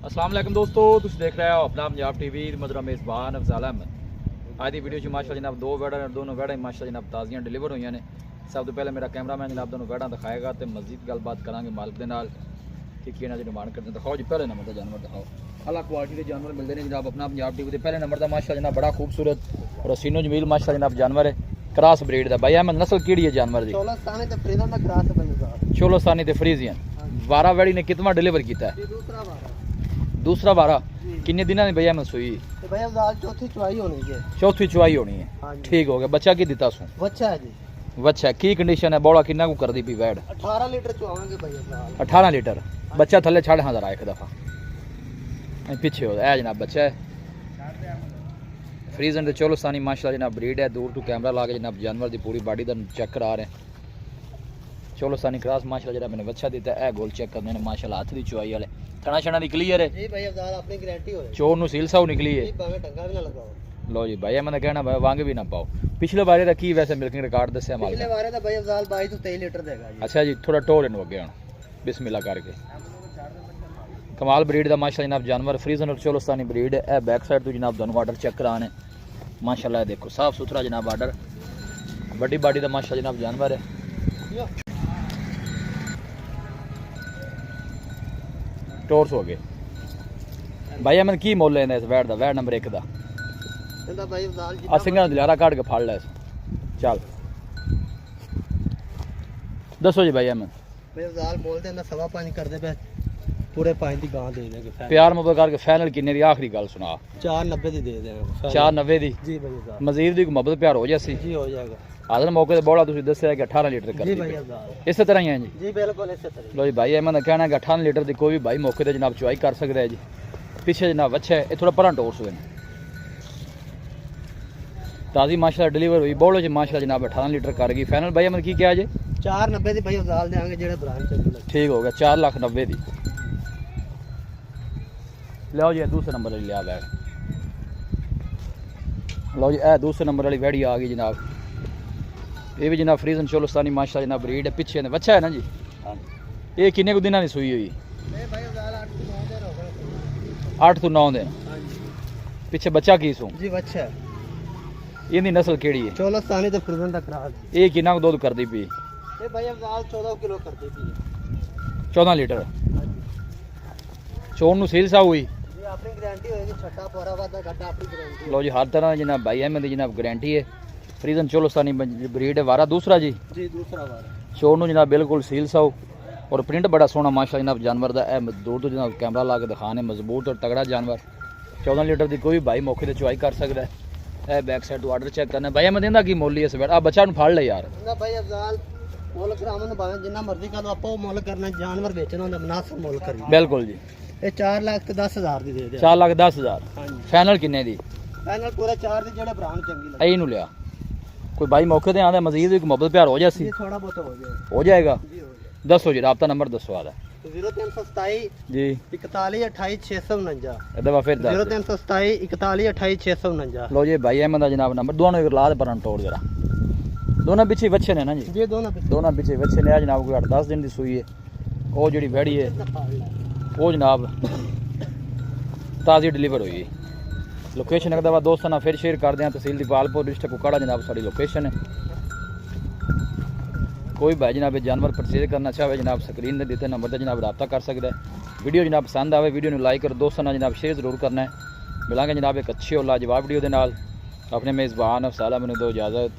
अस्सलाम वालेकुम दोस्तों, तुम देख रहे हो अपना पंजाब टीवी मधुरा मेज़बान अफजाल अहमद। आज की वीडियो च माशा जनाब दो वैड़ा दोनों वैड़ा माशा जनाब ताज़ियां डिलीवर हुई ने। सब तो पहले मेरा कैमरामैन जनाब दोनों वैड़ा दिखाएगा तो मज़ीद गलबात करांगे मालिक के नाल कि इन्होंने डिमांड करते दिखाओ जी। पहले नंबर का जानवर दिखाओ, अलग क्वालिटी के जानवर मिलते हैं जनाब अपना पंजाब टीवी के। पहले नंबर का माशा जनाब बड़ा खूबसूरत और हसीनो जमील माशा जनाब जानवर है, क्रॉस ब्रीड का। भाई अहमद नस्ल की है जानवर जी? चोलोस्तानी ते फ्रीजियन। 12 वैड़ी ने कितना डिलीवर किया है? दूसरा बारा। किन्ने दिन की भैया मैं सुई? चौथी चुवाई होनी है। चौथी चुवाई होनी है, ठीक हो गया। बच्चा की दिता सू? बच्चा है जी। बच्चा की कंडीशन है? बौड़ा किन्ना को कर दी पी वैड? 18 लीटर चुवाएंगे भैया। 18 लीटर। बच्चा थले 1000 एक दफा पीछे हो जनाब बच्चा है। फ्रीजन ते चोलोस्तानी माशाल्लाह जनाब ब्रीड है। दूर टू कैमरा ला के जनाब जानवर की पूरी बॉडी का चेक करा रहे हैं। चोलोस्तानी क्रॉस माशाल्लाह जरा मैंने बच्चा दिता है। गोल चेक करने ने माशाल्लाह हाथ की चुवाई वाले थना छना की क्लीयर है जी भाई। अपनी गारंटी हो चोर नु सील साउ निकली है। टंगा भी ना लगाओ। लो जी भाई मैंने कहना भाई वांग भी ना पाओ। पिछले बारे का की वैसे मिल्किंग रिकॉर्ड दस्या मालिक? पिछले बारे दा भाई अफजाल 22 तो 23 लीटर देगा जी। अच्छा जी, थोड़ा टोल इन हो गया हुन बिस्मिल्लाह करके। कमाल ब्रीड का माशाल्लाह जनाब जानवर। फ्रीजन और चोलोस्तानी ब्रीड है। ए बैक साइड तो जनाब दोनों आर्डर चेक कराने माशाल्लाह। देखो साफ सुथरा जनाब आर्डर, बड़ी बॉडी का माशाल्लाह जनाब जानवर है। टोर्स हो गए भाई अहमद की मुल लेंदा इस वैड दा? वैड नंबर 1 दा ਇਹਦਾ ਭਾਈ ਅਫਜ਼ਾਲ ਜੀ सिंगल दिलारा काट के फाड़ ले। चल दसो जी भाई अहमद। भाई अफजाल बोलते हैं 5.5 कर दे पे पूरे 5 ਦੀ ਗਾਂ ਦੇ ਦੇਗੇ। प्यार मुहब्बत करके फाइनल किन्ने दी आखिरी गल सुना? 490 ਦੀ ਦੇ ਦੇਗਾ। 490 दी जी भाई अफजाल। मजीद दी मुहब्बत प्यार हो जासी जी हो जाएगा। आदर मौके ते बौड़ा तुसी दस्या कि 18 लीटर कर जी दी भाई पे। अफजाल। इस तरह ही है जी? जी बिल्कुल इसी तरह। लो जी भाई अहमद ने कहना है कि 18 लीटर दी कोई भी भाई मौके ते जनाब चुआई कर सकदा है जी। पीछे जनाब अच्छा है, ये थोड़ा परां टोर्स हुए ताज़ी माशाल्लाह डिलीवर हुई। बौड़ो जी माशाल्लाह जनाब 18 लीटर कर गई। फाइनल भाई अहमद की क्या जी? 490 ਦੀ ਭਾਈ ਅਫਜ਼ਾਲ ਦੇਾਂਗੇ ਜਿਹੜੇ ਬ੍ਰਾਂਚ ਚ। ठीक हो गया 4,90,000 दी। लो जी दूसरे नंबर वाली लिया बैग। लो जी ए दूसरे नंबर वाली वैड़ी आ गई जनाब। ये भी जनाब फ्रीजन चोलोस्तानी माशाल्लाह जनाब ब्रीड है। पीछे ने बच्चा है ना जी? ये किन्ने को दिनों की सुई हुई? ਇਹ ਭਾਈ ਅਫਜ਼ਾਲ 8 ਤੋਂ 9 ਦਿਨ ਹੋ ਗਏ। 8 ਤੋਂ 9 दिन। पीछे बच्चा की सू? जी बच्चा है। इनकी नस्ल केड़ी है? चोलोस्तानी ते फ्रीजन दा करा। ये किन्ना को दूध करती पी? ये भाई अफजाल 14 किलो करती थी। 14 लीटर। चोन नु सील सा हुई? जी अपनी गारंटी होएगी। छठा पोरा वादा घाटा अपनी गारंटी। लो जी हर तरह जनाब भाई अहमद दी जनाब गारंटी है। फ्रीजन चोलोस्तानी ब्रीड है। वारा दूसरा जी? जी दूसरा वारा। चोन नु जनाब बिल्कुल सील सा और प्रिंट बड़ा सोहना माशा जनाब जानवर दा। ए दूर तो जनाब कैमरा ला के दिखाने मजबूत और तगड़ा जानवर। 14 लीटर की कोई भाई मौके ते चुआई कर सकता है। ए बैक साइड तो आर्डर चेक करना भाई अहमद इंदा की मुल है इस बैठ? आ बच्चा नु फाड़ ले यार। ना भाई अफजाल मोल करावन भावे जिन्ना मर्जी कर लो। आपो मोल करना जानवर बेचना होंदा मुनासिब मोल करना। बिल्कुल जी। ये 4,10,000 दी दे दे। 4,10,000। हां जी। फाइनल किन्ने दी? फाइनल पूरा 4 दी जेड़ा ब्रांड चंगी लगे। आई नु लिया कोई भाई मौके ते आंदा मजीद भी मोहब्बत प्यार हो जासी? ये थोड़ा बहुत हो जाए। हो जाएगा। जी हो जाए। दसो जी राब्ता नंबर दसो आ 0327 जी 41 28 649। ए दफा फिर दस। 0327 41 28 649। लो जी भाई अहमद दा जनाब नंबर दोनों एक ला दे परन तोड़ जरा। दोनों पीछे बच्चे ने ना जी? ये दोनों दोनों पीछे बच्चे ने। जनाब कोई 8-10 दिन की सुई है। वो जी वैड़ी है वो जनाब ताज़ी डिलीवर हुई है। लोकेशन एक दफ़ा दोस्तों ना फिर शेयर कर दें। तहसील दीपालपुर डिस्ट्रिक्ट कुकाड़ा जनाब साड़ी लोकेशन है। कोई भाई जनाब जानवर परचेज करना चाहे जनाब स्क्रीन में देते नंबर पर जनाब रब्ता कर सकता है। वीडियो जनाब पसंद आए वीडियो को लाइक और दोस्तों ना जनाब शेयर जरूर करना है। मिलांगे जनाब एक अच्छी और लाजवाब वीडियो के नाल। अपने मेज़बान अफजाल अहमद दो इजाज़त।